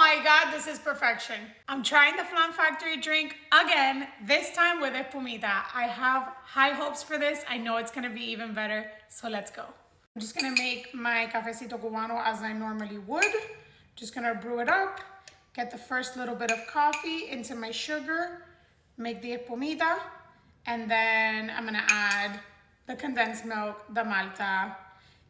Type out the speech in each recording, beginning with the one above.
my God, this is perfection. I'm trying the Flan Factory drink again, this time with espumita. I have high hopes for this. I know it's gonna be even better, so let's go. I'm just gonna make my cafecito cubano as I normally would. Just gonna brew it up, get the first little bit of coffee into my sugar, make the espumita, and then I'm gonna add the condensed milk, the malta.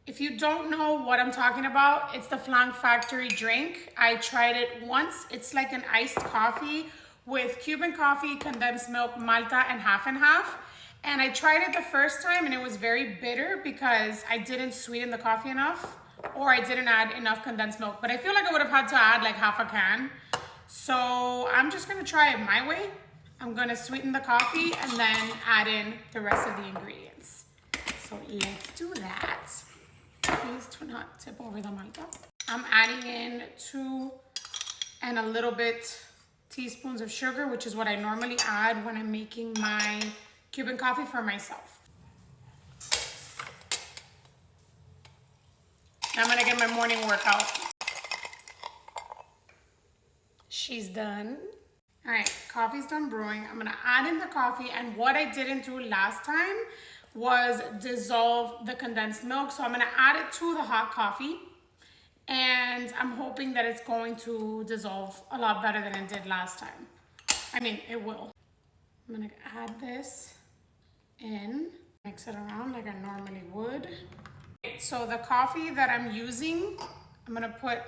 If you don't know what I'm talking about, it's the Flan Factory drink. I tried it once. It's like an iced coffee with Cuban coffee, condensed milk, malta, and half. And I tried it the first time and it was very bitter because I didn't sweeten the coffee enough or I didn't add enough condensed milk. But I feel like I would have had to add like half a can. So I'm just gonna try it my way. I'm gonna sweeten the coffee and then add in the rest of the ingredients. So let's do that. Please do not tip over the malta. I'm adding in 2 and a little bit teaspoons of sugar, which is what I normally add when I'm making my Cuban coffee for myself. I'm gonna get my morning workout. She's done. All right, coffee's done brewing. I'm gonna add in the coffee, and what I didn't do last time was dissolve the condensed milk. So I'm gonna add it to the hot coffee, and I'm hoping that it's going to dissolve a lot better than it did last time. I mean, it will. I'm gonna add this in, mix it around like I normally would. So the coffee that I'm using, I'm gonna put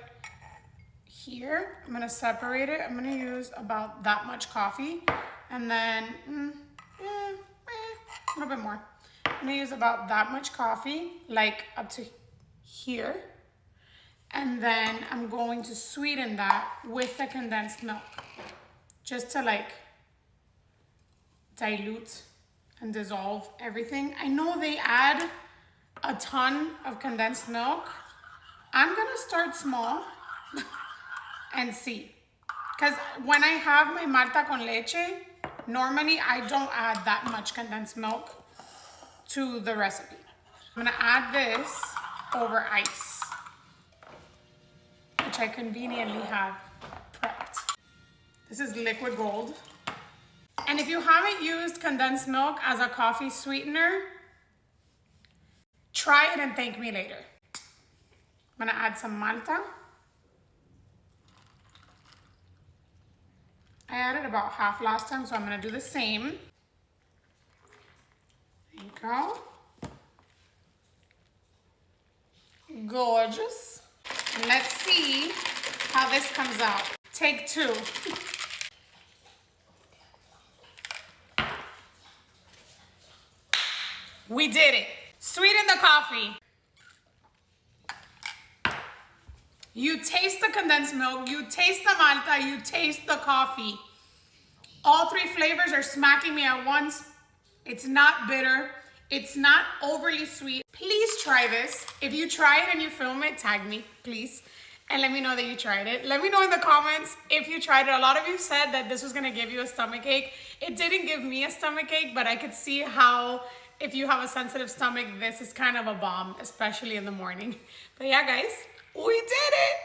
here. I'm gonna separate it. I'm gonna use about that much coffee, and then a little bit more. I'm gonna use about that much coffee, like up to here. And then I'm going to sweeten that with the condensed milk, just to like dilute and dissolve everything. I know they add a ton of condensed milk. I'm gonna start small and see. Because when I have my malta con leche, normally I don't add that much condensed milk to the recipe. I'm gonna add this over ice, which I conveniently have prepped. This is liquid gold. And if you haven't used condensed milk as a coffee sweetener, try it and thank me later. I'm gonna add some malta. I added about half last time, so I'm gonna do the same. There you go. Gorgeous. And let's see how this comes out. Take 2. We did it. Sweeten the coffee. You taste the condensed milk, you taste the malta, you taste the coffee. All 3 flavors are smacking me at once. It's not bitter. It's not overly sweet. Please try this. If you try it and you film it, tag me, please. And let me know that you tried it. Let me know in the comments if you tried it. A lot of you said that this was gonna give you a stomach ache. It didn't give me a stomach ache, but I could see how if you have a sensitive stomach, this is kind of a bomb, especially in the morning. But yeah, guys, we did it.